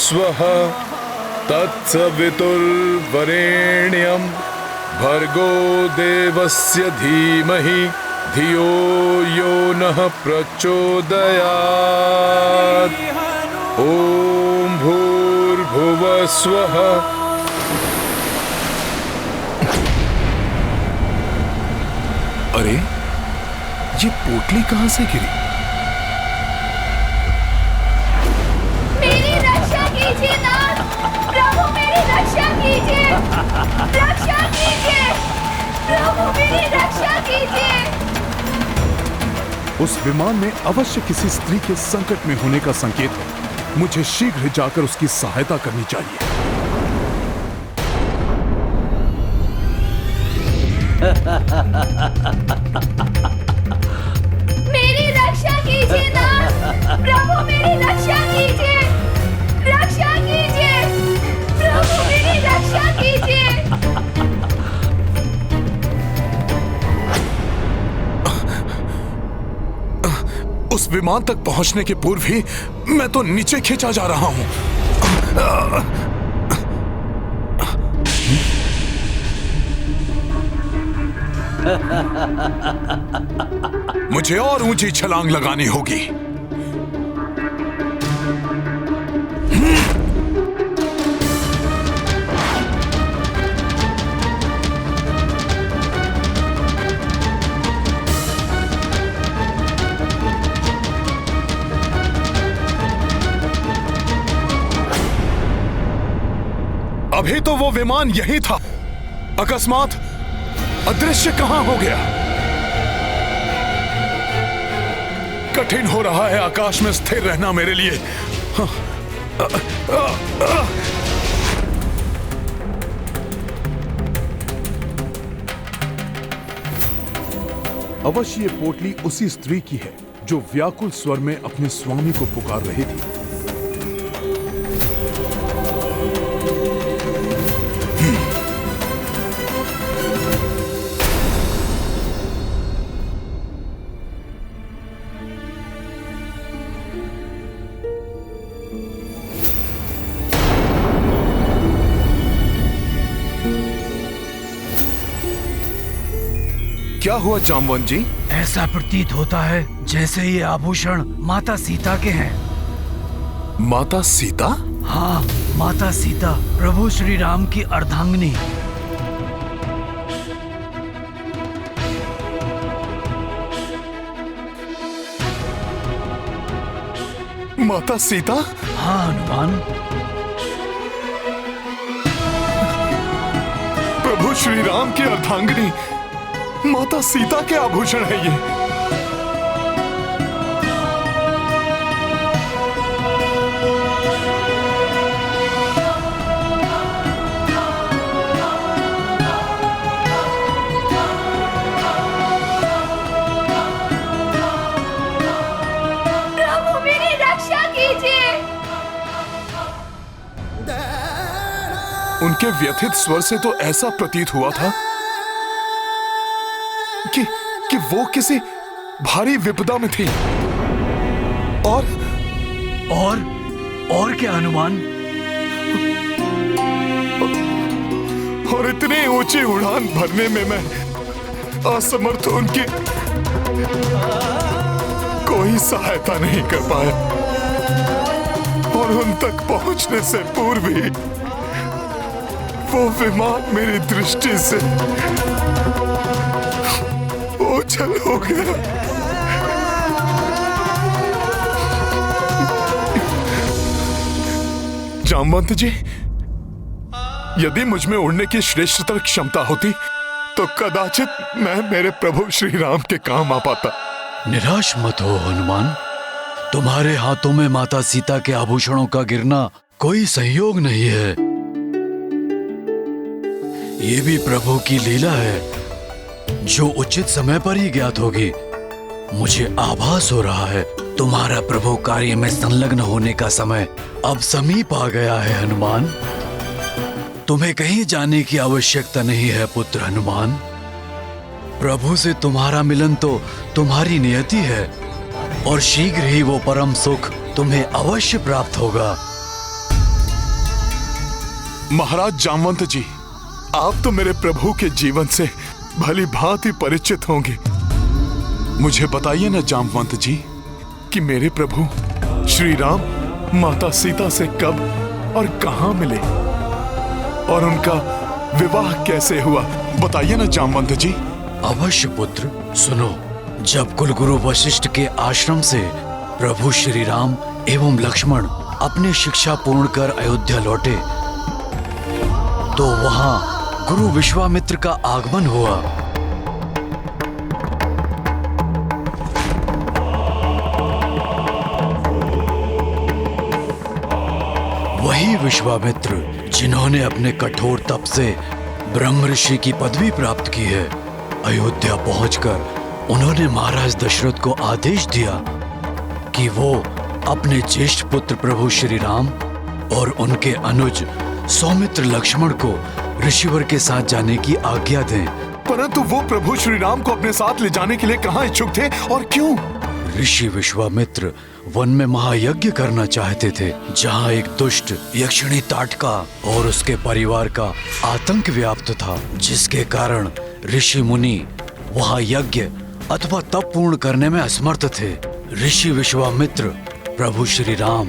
भूर्भुवस्वः तत्सवितुर्वरेण्यं भर्गो देवस्य धीमहि धियो यो नः प्रचोदयात्। ओम भूर्भुवस्वः। अरे ये पोटली कहां से गिरी? मेरी रक्षा कीजिए नाथ, प्रभु मेरी रक्षा कीजिए, रक्षा कीजिए, प्रभु मेरी रक्षा कीजिए। उस विमान में अवश्य किसी स्त्री के संकट में होने का संकेत है। मुझे शीघ्र जाकर उसकी सहायता करनी चाहिए। मेरी रक्षा कीजिए नाथ, प्रभु मेरी रक्षा कीजिए, रक्षा कीजिए, प्रभु मेरी रक्षा कीजिए। उस विमान तक पहुंचने के पूर्व ही मैं तो नीचे खींचा जा रहा हूं। मुझे और ऊंची छलांग लगानी होगी। अभी तो वो विमान यही था, अकस्मात अदृश्य कहां हो गया? कठिन हो रहा है आकाश में स्थिर रहना मेरे लिए। अवश्य ये पोटली उसी स्त्री की है जो व्याकुल स्वर में अपने स्वामी को पुकार रही थी। क्या हुआ जामवंत जी? ऐसा प्रतीत होता है जैसे ये आभूषण माता सीता के हैं। माता सीता? हाँ, माता सीता, प्रभु श्री राम की अर्धांगिनी। माता सीता? हाँ हनुमान। प्रभु श्री राम की अर्धांगिनी माता सीता के आभूषण है ये। प्रभु मेरी रक्षा कीजिए। उनके व्यथित स्वर से तो ऐसा प्रतीत हुआ था कि वो किसी भारी विपदा में थी। और क्या हनुमान? और इतनी ऊंची उड़ान भरने में मैं असमर्थ, उनकी कोई सहायता नहीं कर पाया। और उन तक पहुंचने से पूर्व ही वो विमान मेरी दृष्टि से ओझल हो गया। जामवंत जी, यदि मुझ में उड़ने की श्रेष्ठतर क्षमता होती तो कदाचित मैं मेरे प्रभु श्री राम के काम आ पाता। निराश मत हो हनुमान, तुम्हारे हाथों में माता सीता के आभूषणों का गिरना कोई संयोग नहीं है। ये भी प्रभु की लीला है जो उचित समय पर ही ज्ञात होगी। मुझे आभास हो रहा है तुम्हारा प्रभु कार्य में संलग्न होने का समय अब समीप आ गया है हनुमान। तुम्हें कहीं जाने की आवश्यकता नहीं है पुत्र हनुमान। प्रभु से तुम्हारा मिलन तो तुम्हारी नियति है और शीघ्र ही वो परम सुख तुम्हें अवश्य प्राप्त होगा। महाराज जामवंत जी, आप तो मेरे प्रभु के जीवन से भली भांति परिचित होंगे। मुझे बताइए ना जामवंत जी कि मेरे प्रभु श्री राम माता सीता से कब और कहां मिले और उनका विवाह कैसे हुआ, बताइए ना जामवंत जी। अवश्य पुत्र, सुनो। जब कुलगुरु वशिष्ठ के आश्रम से प्रभु श्री राम एवं लक्ष्मण अपनी शिक्षा पूर्ण कर अयोध्या लौटे तो वहां गुरु विश्वामित्र का आगमन हुआ। वही विश्वामित्र जिन्होंने अपने कठोर तप से ब्रह्म ऋषि की पदवी प्राप्त की है। अयोध्या पहुंचकर उन्होंने महाराज दशरथ को आदेश दिया कि वो अपने ज्येष्ठ पुत्र प्रभु श्री राम और उनके अनुज सौमित्र लक्ष्मण को ऋषिवर के साथ जाने की आज्ञा दें। परंतु वो प्रभु श्री राम को अपने साथ ले जाने के लिए कहाँ इच्छुक थे और क्यों? ऋषि विश्वामित्र वन में महायज्ञ करना चाहते थे, जहाँ एक दुष्ट यक्षिणी ताटका और उसके परिवार का आतंक व्याप्त था, जिसके कारण ऋषि मुनि वहाँ यज्ञ अथवा तप पूर्ण करने में असमर्थ थे। ऋषि विश्वामित्र प्रभु श्री राम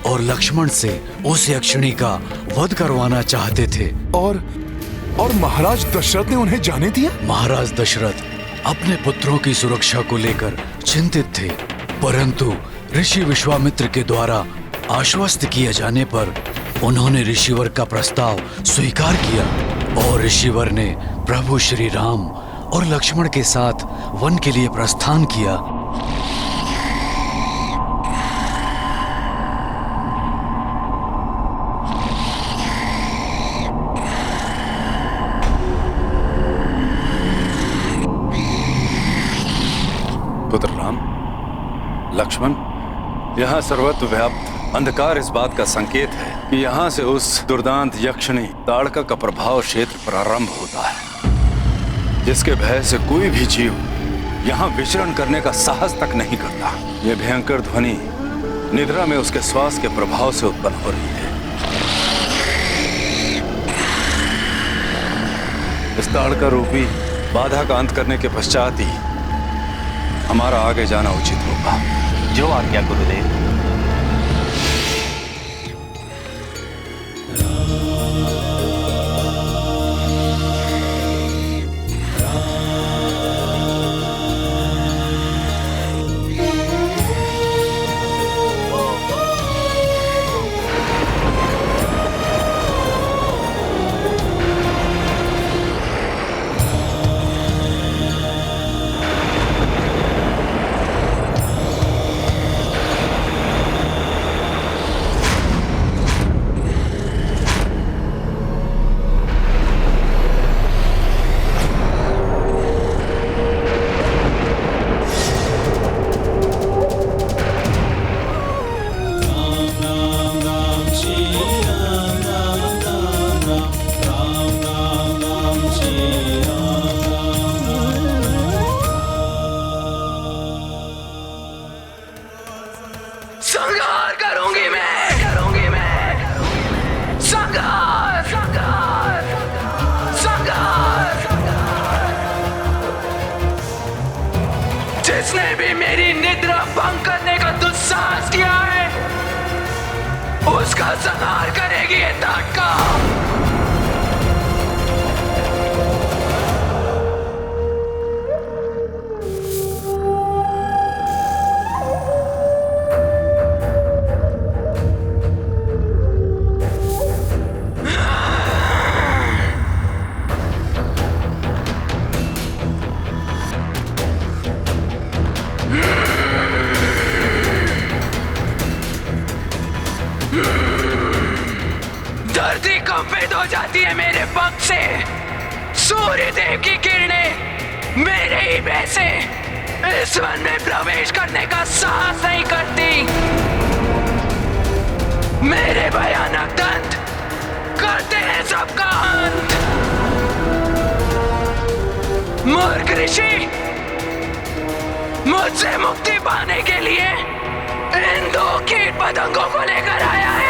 और लक्ष्मण से उस यक्षिणी का वध करवाना चाहते थे। और महाराज दशरथ ने उन्हें जाने दिया? महाराज दशरथ अपने पुत्रों की सुरक्षा को लेकर चिंतित थे, परंतु ऋषि विश्वामित्र के द्वारा आश्वस्त किए जाने पर उन्होंने ऋषिवर का प्रस्ताव स्वीकार किया और ऋषिवर ने प्रभु श्री राम और लक्ष्मण के साथ वन के लिए प्रस्थान किया। पुत्र राम, लक्ष्मण, यहाँ सर्वत्र व्याप्त अंधकार इस बात का संकेत है कि यहाँ से उस दुर्दांत यक्षिणी ताड़का का प्रभाव क्षेत्र प्रारंभ होता है, जिसके भय से कोई भी जीव यहाँ विचरण करने का साहस तक नहीं करता। यह भयंकर ध्वनि निद्रा में उसके श्वास के प्रभाव से उत्पन्न हो रही है। इस ताड़का रूपी बाधा का अंत करने के पश्चात ही हमारा आगे जाना उचित होगा। जो आज्ञा गुरुदेव। संहार करूंगी मैं संहार संहार संहार। जिसने भी मेरी निद्रा भंग करने का दुस्साहस किया है उसका संहार करेगी ये ताड़का। धरती कंपित हो जाती है मेरे पग से। सूर्य देव की किरणें मेरे ही भय से इस वन में प्रवेश करने का साहस नहीं करती। मेरे भयानक दंत करते हैं सबका अंत। मूर्ख ऋषि मुझसे मुक्ति पाने के लिए इन दो कीट पतंगों को लेकर आया है।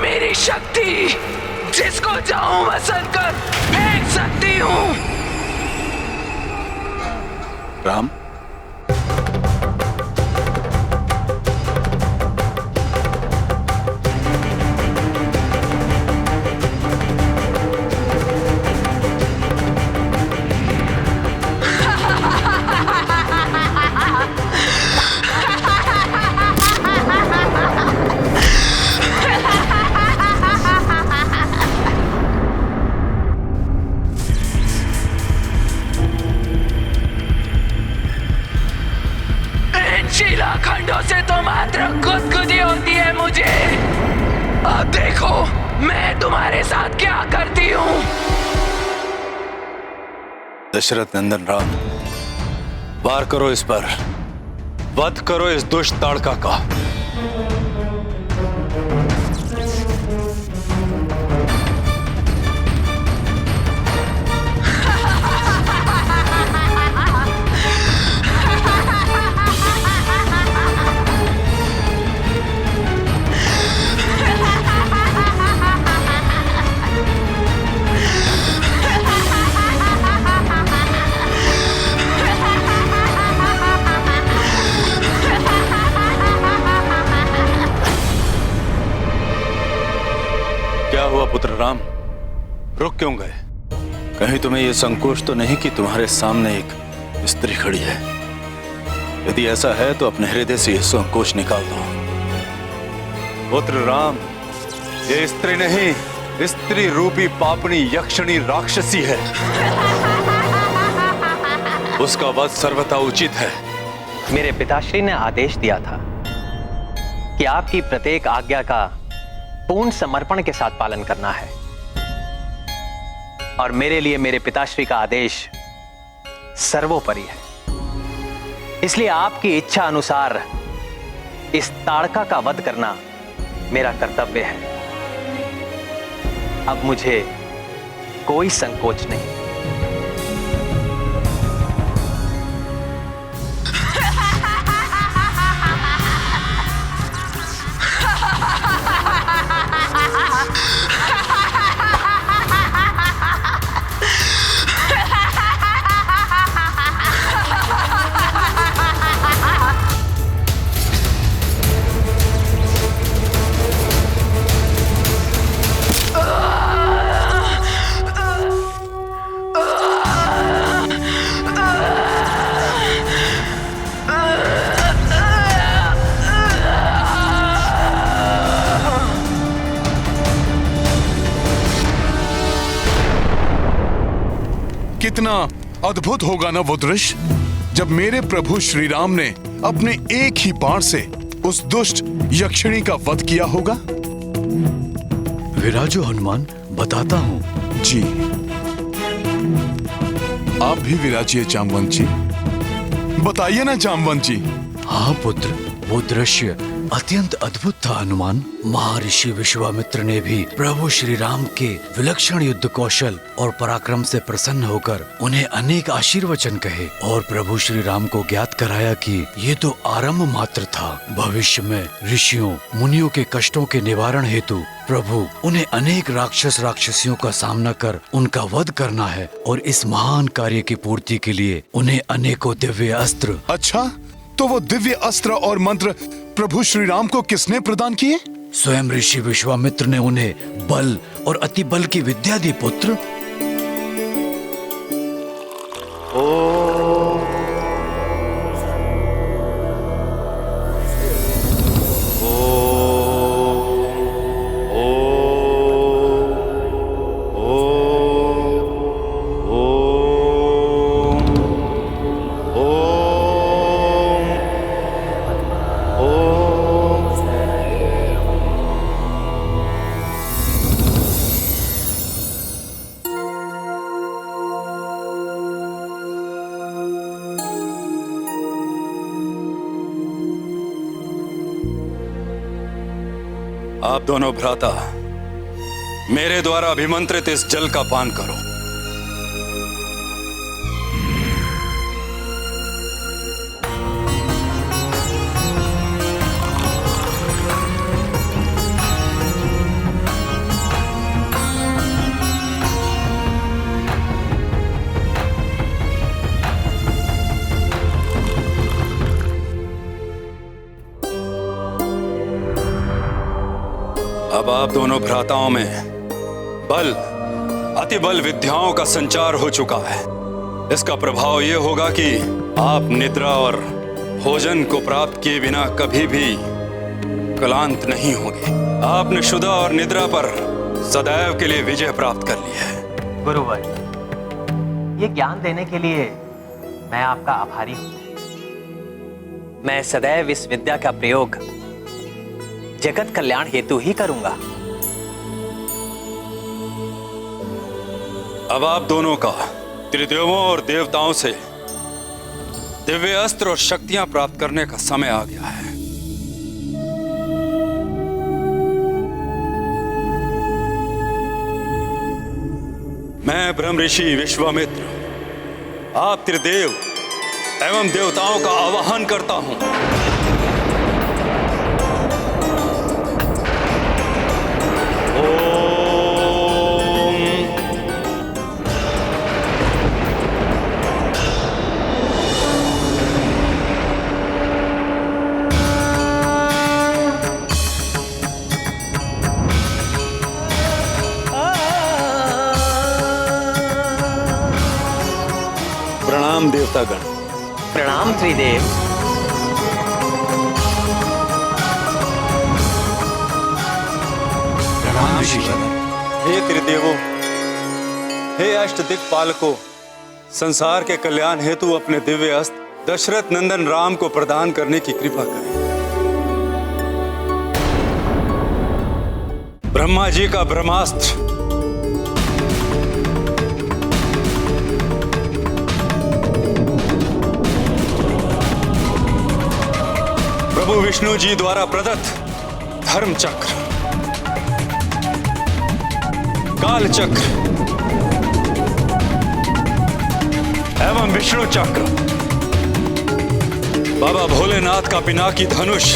मेरी शक्ति जिसको चाहूं मसल कर फेंक सकती हूँ। राम, शिलाखंडों से तो मात्र गुदगुदी होती है मुझे। अब देखो मैं तुम्हारे साथ क्या करती हूँ। दशरथ नंदन राम, वार करो इस पर, वध करो इस दुष्ट ताड़का का। क्या हुआ पुत्र राम, रुक क्यों गए? कहीं तुम्हें यह संकोच तो नहीं कि तुम्हारे सामने एक स्त्री खड़ी है? यदि ऐसा है तो अपने हृदय से यह संकोच निकाल दो। पुत्र राम, ये स्त्री नहीं, स्त्री रूपी पापनी यक्षिणी राक्षसी है। उसका वध सर्वथा उचित है। मेरे पिताश्री ने आदेश दिया था कि आपकी प्रत्येक आज्ञा का पूर्ण समर्पण के साथ पालन करना है, और मेरे लिए मेरे पिताश्री का आदेश सर्वोपरि है। इसलिए आपकी इच्छा अनुसार इस ताड़का का वध करना मेरा कर्तव्य है। अब मुझे कोई संकोच नहीं। कितना अद्भुत होगा ना वो दृश्य, जब मेरे प्रभु श्री राम ने अपने एक ही बाण से उस दुष्ट यक्षिणी का वध किया होगा। विराजो हनुमान, बताता हूँ। जी, आप भी विराजिए जामवंत जी, बताइए ना जामवंत जी। हाँ पुत्र, वो दृश्य अत्यंत अद्भुत था हनुमान। महर्षि विश्वामित्र ने भी प्रभु श्री राम के विलक्षण युद्ध कौशल और पराक्रम से प्रसन्न होकर उन्हें अनेक आशीर्वचन कहे और प्रभु श्री राम को ज्ञात कराया कि ये तो आरंभ मात्र था। भविष्य में ऋषियों मुनियों के कष्टों के निवारण हेतु प्रभु उन्हें अनेक राक्षस राक्षसियों का सामना कर उनका वध करना है, और इस महान कार्य की पूर्ति के लिए उन्हें अनेकों दिव्य अस्त्र। अच्छा, तो वो दिव्य अस्त्र और मंत्र प्रभु श्री राम को किसने प्रदान किए? स्वयं ऋषि विश्वामित्र ने उन्हें बल और अति बल की विद्या दी पुत्र। आप दोनों भ्राता मेरे द्वारा अभिमंत्रित इस जल का पान करो। अब आप दोनों भ्राताओं में बल, अति बल विद्याओं का संचार हो चुका है। इसका प्रभाव यह होगा कि आप निद्रा और भोजन को प्राप्त किए बिना कभी भी क्लांत नहीं होंगे। आपने क्षुधा और निद्रा पर सदैव के लिए विजय प्राप्त कर ली है। गुरुवर, ये ज्ञान देने के लिए मैं आपका आभारी हूं। मैं सदैव इस विद्या का प्रयोग जगत कल्याण हेतु ही करूंगा। अब आप दोनों का त्रिदेवों और देवताओं से दिव्य अस्त्र और शक्तियां प्राप्त करने का समय आ गया है। मैं ब्रह्म ऋषि विश्वामित्र आप त्रिदेव एवं देवताओं का आवाहन करता हूं। प्रणाम देवतागण। प्रणाम त्रिदेव। प्रणाम ऋषि। हे त्रिदेवों, हे अष्टदिक्पालकों, संसार के कल्याण हेतु अपने दिव्य अस्त्र दशरथ नंदन राम को प्रदान करने की कृपा करें। ब्रह्मा जी का ब्रह्मास्त्र प्रभु विष्णु जी द्वारा प्रदत्त धर्म चक्र, काल चक्र एवं विष्णु चक्र, बाबा भोलेनाथ का पिनाकी धनुष,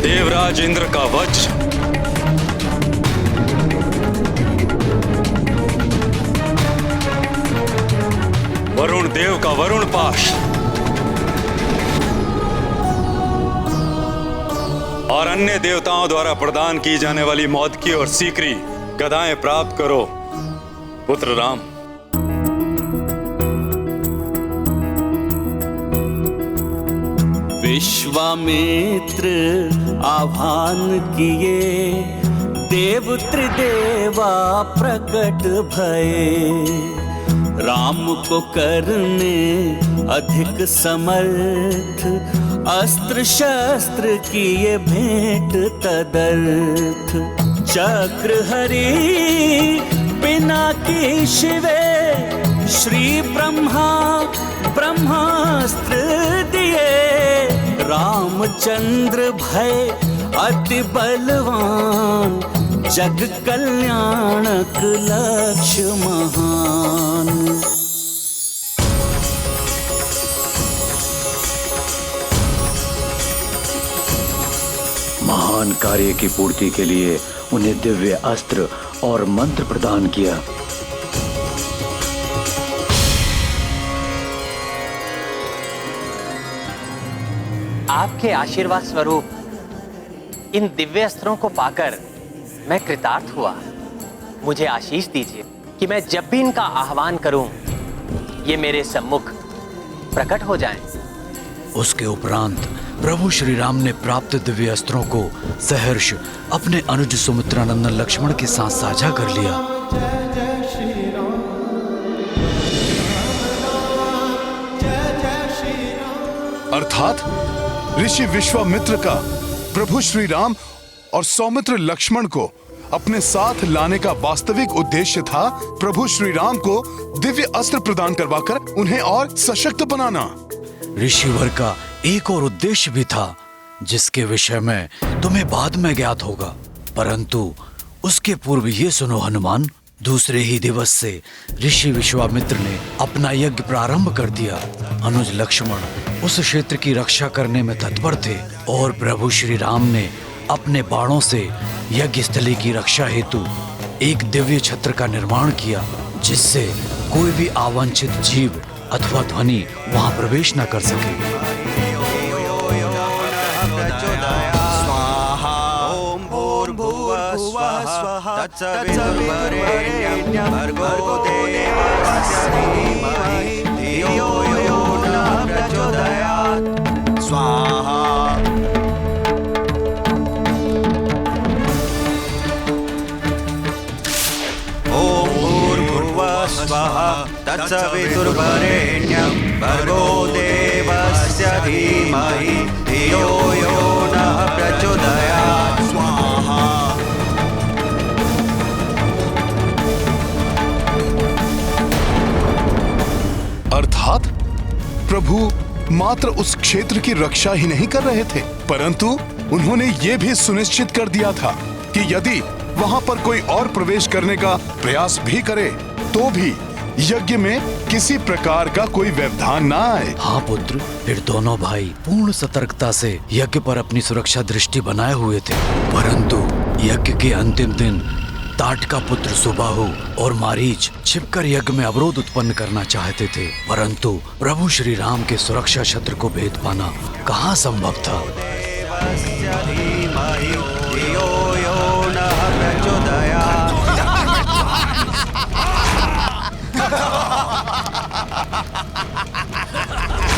देवराज इंद्र का वज्र, वरुण देव का वरुण पाश और अन्य देवताओं द्वारा प्रदान की जाने वाली मौदकी और सीकरी गदाएं प्राप्त करो पुत्र राम। विश्वामित्र आह्वान किए, देव त्रिदेवा प्रकट भये। राम को करने अधिक समर्थ, अस्त्र शस्त्र किए भेंट तदर्थ। चक्र हरि पिनाकी शिवे, श्री ब्रह्मा ब्रह्मास्त्र दिए। रामचंद्र भय अति बलवान, जग कल्याणक लक्ष्य महान। महान कार्य की पूर्ति के लिए उन्हें दिव्य अस्त्र और मंत्र प्रदान किया। आपके आशीर्वाद स्वरूप इन दिव्य अस्त्रों को पाकर मैं कृतार्थ हुआ। मुझे आशीष दीजिए कि मैं जब भी इनका आह्वान करूं, ये मेरे सम्मुख प्रकट हो जाएं। उसके उपरांत प्रभु श्री राम ने प्राप्त दिव्य अस्त्रों को सहर्ष अपने अनुज सुमित्रानंदन लक्ष्मण के साथ साझा कर लिया। अर्थात ऋषि विश्वामित्र का प्रभु श्री राम और सौमित्र लक्ष्मण को अपने साथ लाने का वास्तविक उद्देश्य था प्रभु श्री राम को दिव्य अस्त्र प्रदान करवाकर उन्हें और सशक्त बनाना। ऋषिवर का एक और उद्देश्य भी था, जिसके विषय में तुम्हें बाद में ज्ञात होगा, परंतु उसके पूर्व ये सुनो हनुमान, दूसरे ही दिवस से ऋषि विश्वामित्र ने अपना यज्ञ प्रारंभ कर दिया। अनुज लक्ष्मण उस क्षेत्र की रक्षा करने में तत्पर थे और प्रभु श्री राम ने अपने बाणों से यज्ञ स्थली की रक्षा हेतु एक दिव्य छत्र का निर्माण किया, जिससे कोई भी अवांछित जीव अथवा ध्वनि वहां प्रवेश न कर सके। तत्सवितुर्वरेण्यं भर्गो देवस्य धीमहि धियो यो नः प्रचोदयात् स्वाहा। ॐ भूर्भुवः स्वः तत्सवितुर्वरेण्यं भर्गो देवस्य धीमहि धियो यो नः प्रचोदयात् स्वाहा। अर्थात प्रभु मात्र उस क्षेत्र की रक्षा ही नहीं कर रहे थे, परंतु उन्होंने ये भी सुनिश्चित कर दिया था कि यदि वहां पर कोई और प्रवेश करने का प्रयास भी करे तो भी यज्ञ में किसी प्रकार का कोई व्यवधान ना आए। हाँ पुत्र, फिर दोनों भाई पूर्ण सतर्कता से यज्ञ पर अपनी सुरक्षा दृष्टि बनाए हुए थे, परंतु यज्ञ के अंतिम दिन ताट का पुत्र सुबाहु और मारीच छिपकर यज्ञ में अवरोध उत्पन्न करना चाहते थे, परंतु प्रभु श्री राम के सुरक्षा छत्र को भेद पाना कहाँ संभव था।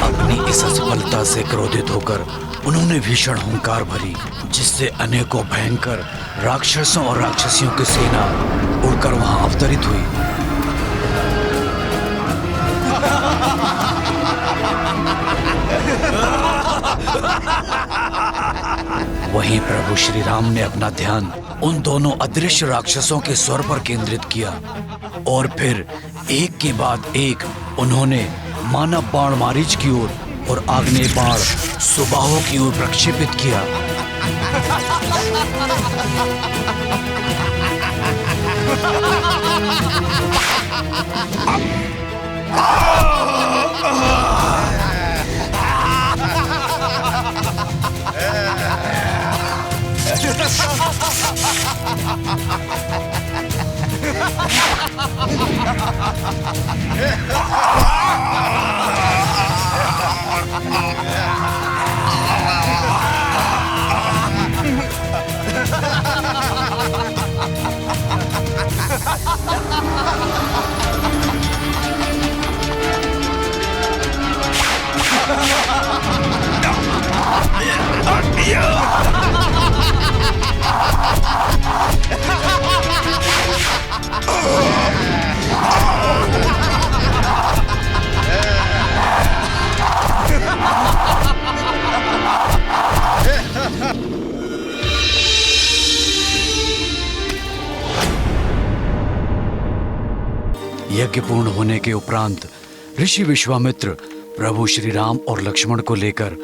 अपनी इस असफलता से क्रोधित होकर उन्होंने भीषण हुंकार भरी, जिससे अनेकों भयंकर राक्षसों और राक्षसियों की सेना उड़कर वहां अवतरित हुई। वहीं प्रभु श्री राम ने अपना ध्यान उन दोनों अदृश्य राक्षसों के स्वर पर केंद्रित किया और फिर एक के बाद एक उन्होंने मानव बाण मारीच की ओर और आग्नेय बाण सुबाहु की ओर प्रक्षेपित किया। यज्ञ पूर्ण होने के उपरांत ऋषि विश्वामित्र प्रभु श्री राम और लक्ष्मण को लेकर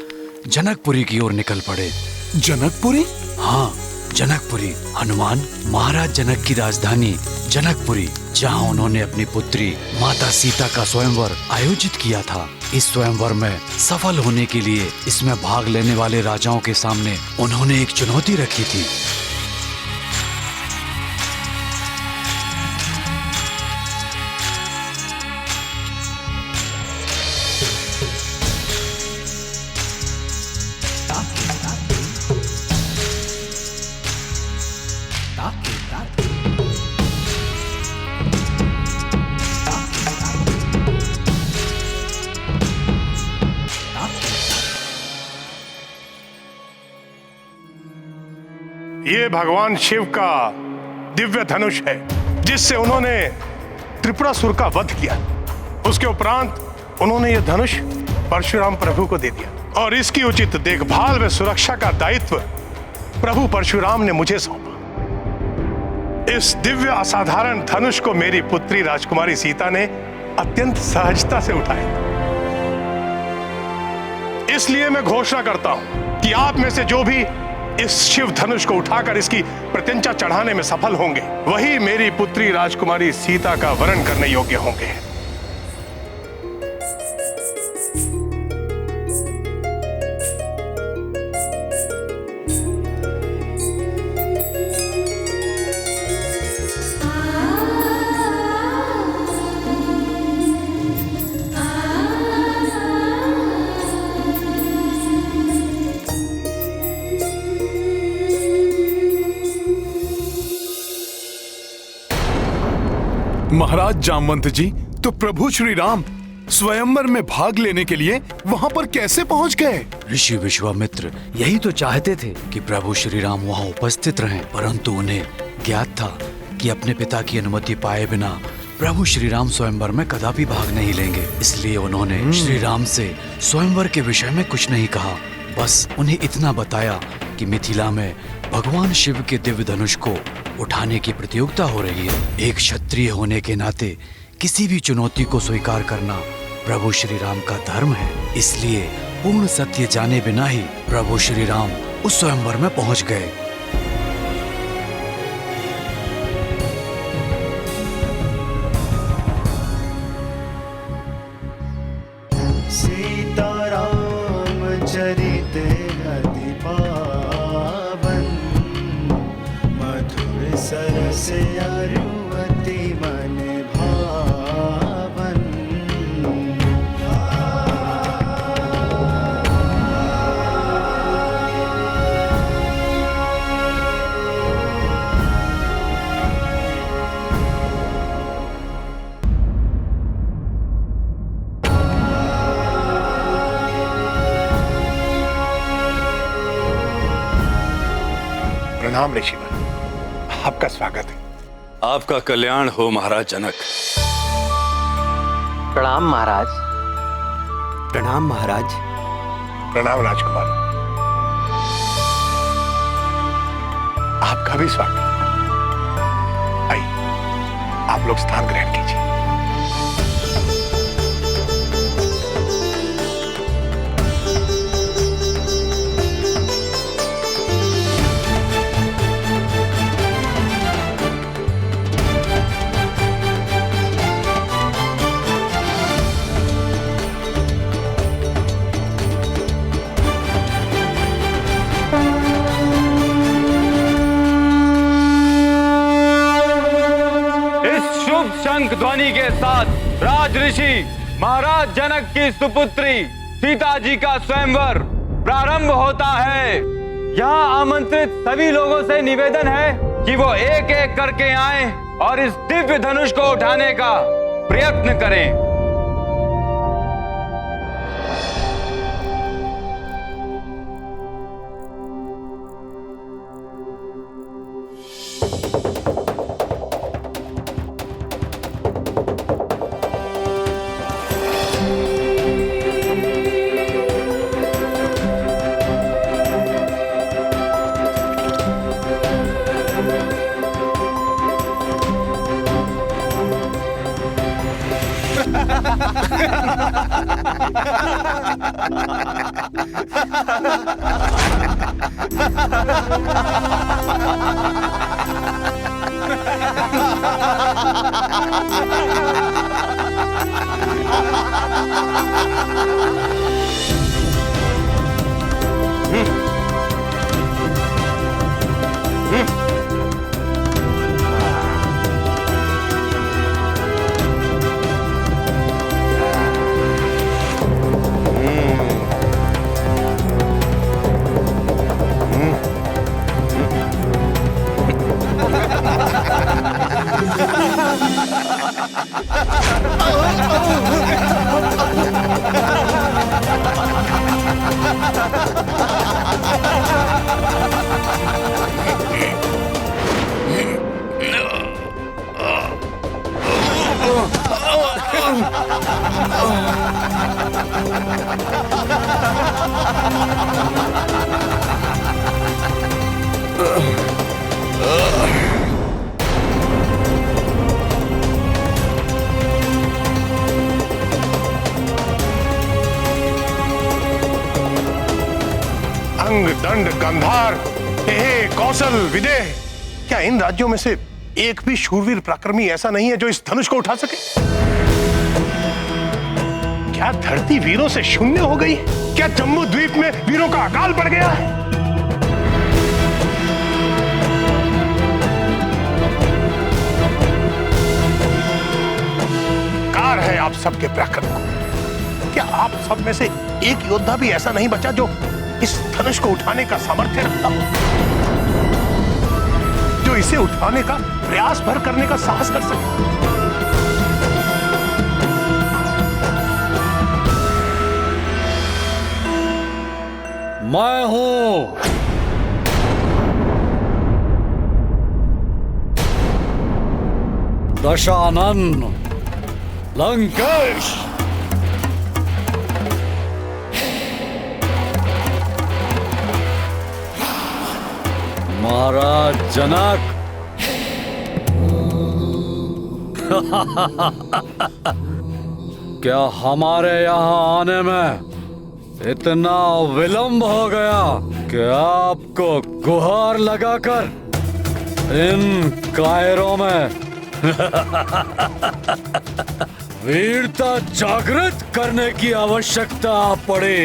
जनकपुरी की ओर निकल पड़े। जनकपुरी? हाँ, जनकपुरी, हनुमान महाराज जनक की राजधानी जनकपुरी, जहाँ उन्होंने अपनी पुत्री माता सीता का स्वयंवर आयोजित किया था। इस स्वयंवर में सफल होने के लिए इसमें भाग लेने वाले राजाओं के सामने उन्होंने एक चुनौती रखी थी। ये भगवान शिव का दिव्य धनुष है, जिससे उन्होंने त्रिपुरासुर का वध किया। उसके उपरांत उन्होंने ये धनुष परशुराम प्रभु को दे दिया और इसकी उचित देखभाल व सुरक्षा का दायित्व प्रभु परशुराम ने मुझे सौंपा। इस दिव्य असाधारण धनुष को मेरी पुत्री राजकुमारी सीता ने अत्यंत सहजता से उठाया। इसलिए मैं घोषणा करता हूं कि आप में से जो भी इस शिव धनुष को उठाकर इसकी प्रत्यंचा चढ़ाने में सफल होंगे, वही मेरी पुत्री राजकुमारी सीता का वरण करने योग्य होंगे। महाराज जामवंत जी, तो प्रभु श्री राम स्वयंवर में भाग लेने के लिए वहाँ पर कैसे पहुँच गए? ऋषि विश्वामित्र यही तो चाहते थे कि प्रभु श्री राम वहाँ उपस्थित रहें, परंतु उन्हें ज्ञात था कि अपने पिता की अनुमति पाए बिना प्रभु श्री राम स्वयंवर में कदापि भाग नहीं लेंगे। इसलिए उन्होंने श्री राम से स्वयंवर के विषय में कुछ नहीं कहा, बस उन्हें इतना बताया कि मिथिला में भगवान शिव के दिव्य धनुष को उठाने की प्रतियोगिता हो रही है। एक क्षत्रिय होने के नाते किसी भी चुनौती को स्वीकार करना प्रभु श्री राम का धर्म है। इसलिए पूर्ण सत्य जाने बिना ही प्रभु श्री राम उस स्वयंवर में पहुंच गए। सीताराम चरित अति पावन, मधुर सरस अरुवति मन भावन। प्रणाम ऋषिवर, आपका स्वागत है। आपका कल्याण हो महाराज जनक। प्रणाम महाराज। प्रणाम महाराज। प्रणाम राजकुमार, आपका भी स्वागत। आइए, आप लोग स्थान ग्रहण कीजिए। शंख ध्वनि के साथ राज ऋषि महाराज जनक की सुपुत्री सीता जी का स्वयंवर प्रारंभ होता है। यहाँ आमंत्रित सभी लोगों से निवेदन है कि वो एक एक करके आएं और इस दिव्य धनुष को उठाने का प्रयत्न करें। अंग, दंड, गंधार, हे कौशल, विदेह, क्या इन राज्यों में से एक भी शूरवीर पराक्रमी ऐसा नहीं है जो इस धनुष को उठा सके? क्या धरती वीरों से शून्य हो गई? क्या जम्मू द्वीप में वीरों का अकाल पड़ गया है? कार है आप सबके पराक्रम को। क्या आप सब में से एक योद्धा भी ऐसा नहीं बचा जो इस धनुष को उठाने का सामर्थ्य रखता हो, जो इसे उठाने का प्रयास भर करने का साहस कर सके? मैं हूं दशानन लंकेश। महाराज जनक, क्या हमारे यहाँ आने में इतना विलंब हो गया कि आपको गुहार लगाकर इन कायरों में वीरता जागृत करने की आवश्यकता पड़ी?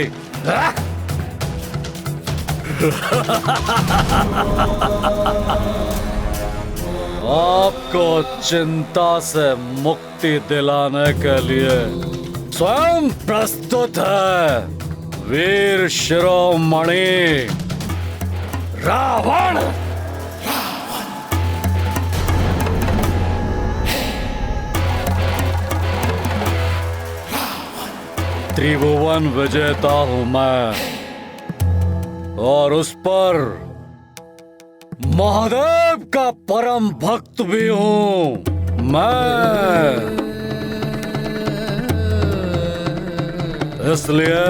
आपको चिंता से मुक्ति दिलाने के लिए स्वयं प्रस्तुत है वीर शिरोमणि रावण। त्रिभुवन विजेता हूं मैं, और उस पर महादेव का परम भक्त भी हूं मैं। इसलिए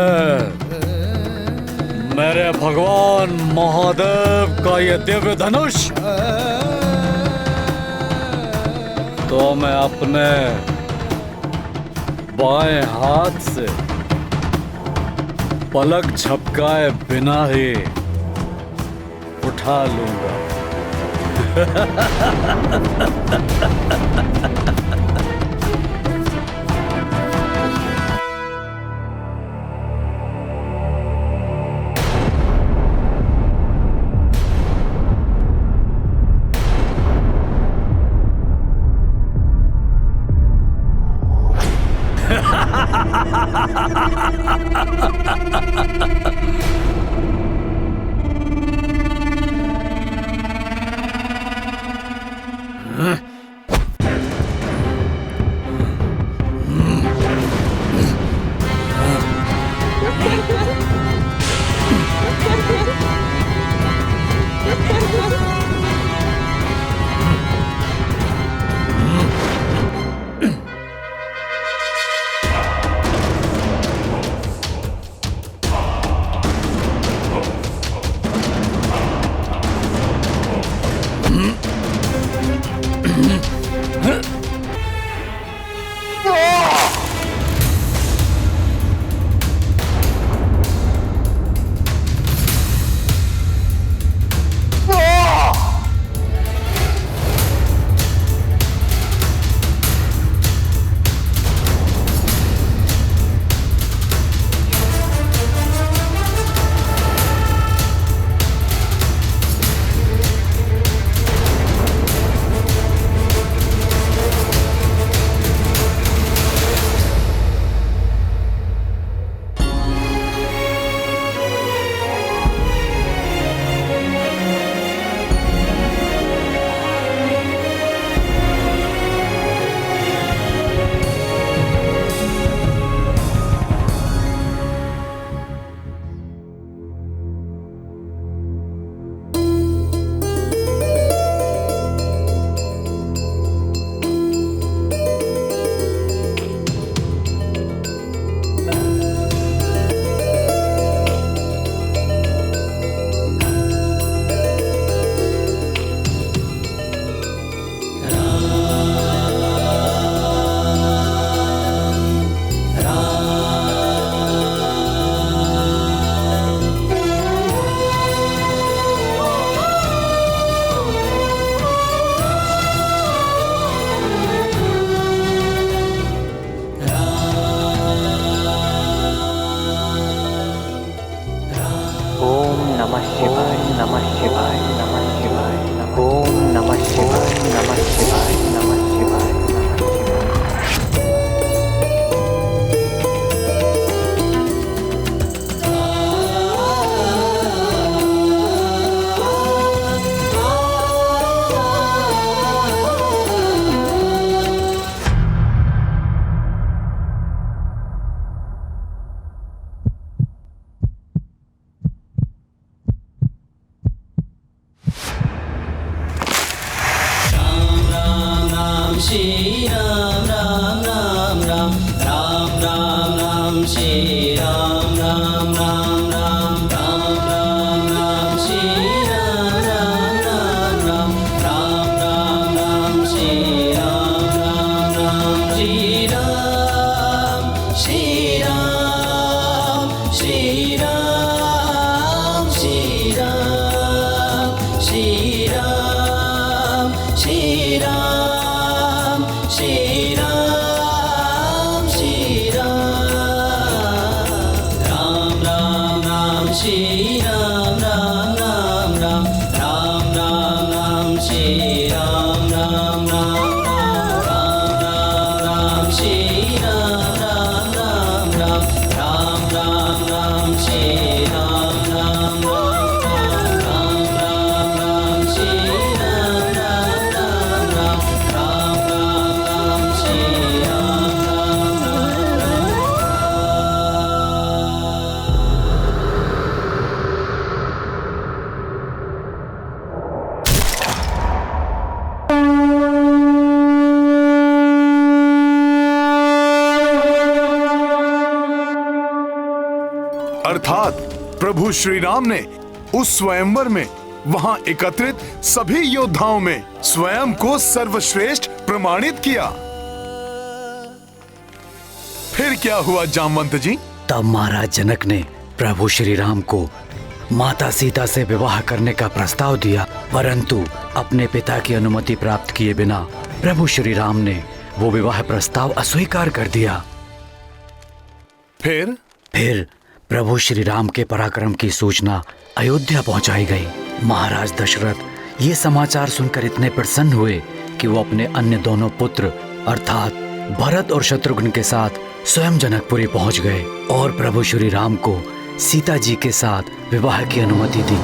मेरे भगवान महादेव का ये दिव्य धनुष तो मैं अपने बाएं हाथ से पलक झपकाए बिना ही उठा लूंगा। श्री राम राम राम राम राम राम राम श्री राम राम राम राम राम राम राम श्री राम राम राम राम राम राम राम श्री राम राम राम श्री राम श्री राम श्री राम श्री राम श्री राम श्री राम श्री राम श्री राम राम राम राम श्री राम राम राम राम राम राम राम श्री राम राम राम राम राम राम श्री राम राम राम राम राम राम राम श्री राम राम राम राम राम राम श्री राम राम राम राम राम राम राम श्री राम राम अर्थात प्रभु श्री राम ने उस स्वयंवर में वहां एकत्रित सभी योद्धाओं में स्वयं को सर्वश्रेष्ठ प्रमाणित किया। फिर क्या हुआ जामवंत जी? तब महाराज जनक ने प्रभु श्री राम को माता सीता से विवाह करने का प्रस्ताव दिया, परंतु अपने पिता की अनुमति प्राप्त किए बिना प्रभु श्री राम ने वो विवाह प्रस्ताव अस्वीकार कर दिया। फिर प्रभु श्री राम के पराक्रम की सूचना अयोध्या पहुंचाई गई। महाराज दशरथ ये समाचार सुनकर इतने प्रसन्न हुए कि वो अपने अन्य दोनों पुत्र अर्थात भरत और शत्रुघ्न के साथ स्वयं जनकपुरी पहुंच गए और प्रभु श्री राम को सीता जी के साथ विवाह की अनुमति दी।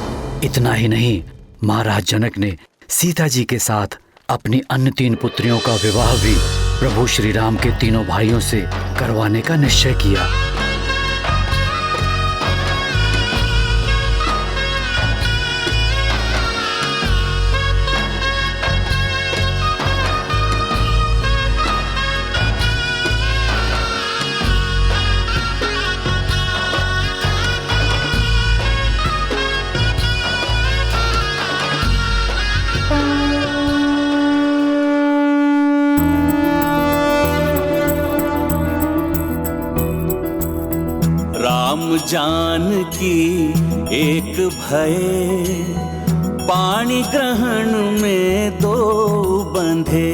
इतना ही नहीं, महाराज जनक ने सीता जी के साथ अपनी अन्य 3 पुत्रियों का विवाह भी प्रभु श्री राम के तीनों भाइयों से करवाने का निश्चय किया। जानकी एक भय, पाणी ग्रहण में 2 बंधे।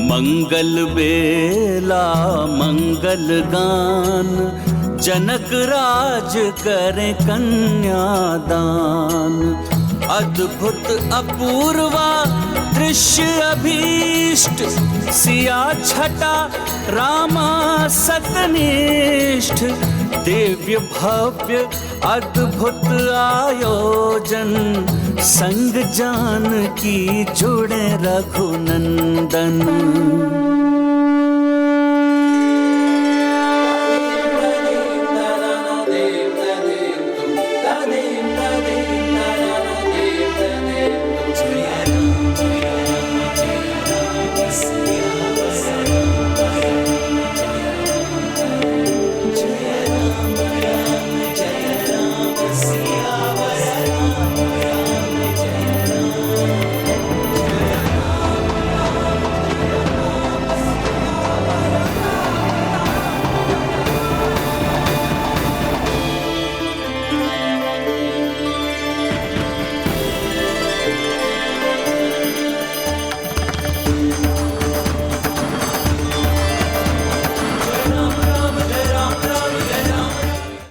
मंगल बेला मंगल गान, जनक राज करे कन्यादान। अद्भुत अपूर्वा दृश्य अभीष्ट, सिया छटा रामा सतनिष्ठ। दिव्य भव्य अद्भुत आयोजन, संग जानकी जुड़े रघुनंदन।